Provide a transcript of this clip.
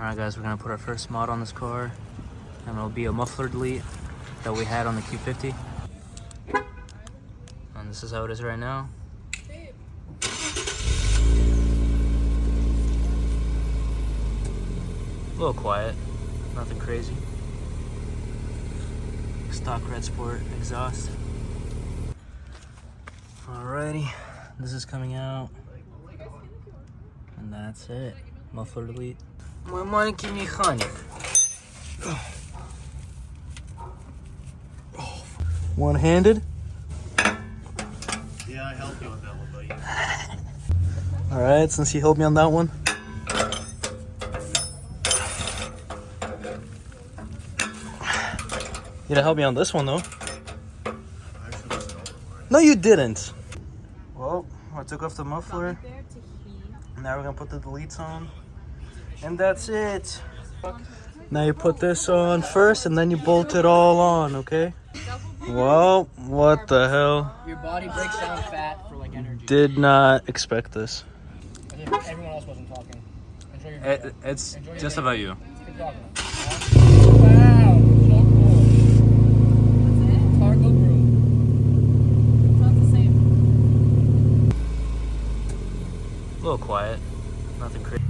Alright guys, we're gonna put our first mod on this car, and it'll be a muffler delete that we had on the Q50. And this is how it is right now. A little quiet, nothing crazy. Stock red sport exhaust. Alrighty, this is coming out. And that's it. Muffler delete. Мой маленький механик. One-handed? Yeah, I helped you on that one, buddy. Alright, since you helped me on that one. You didn't help me on this one though. No, you didn't. Well, I took off the muffler. Now we're gonna put the deletes on. And that's it. Now you put this on first and then you bolt it all on, okay? Well, what the hell? Your body breaks down fat for like energy. Did not expect this. Everyone else wasn't talking. Enjoy your video. It's Enjoy your just day. about you. Keep talking. Wow, so cool. That's it? Cargo broom. It's not the same. A little quiet. Nothing crazy.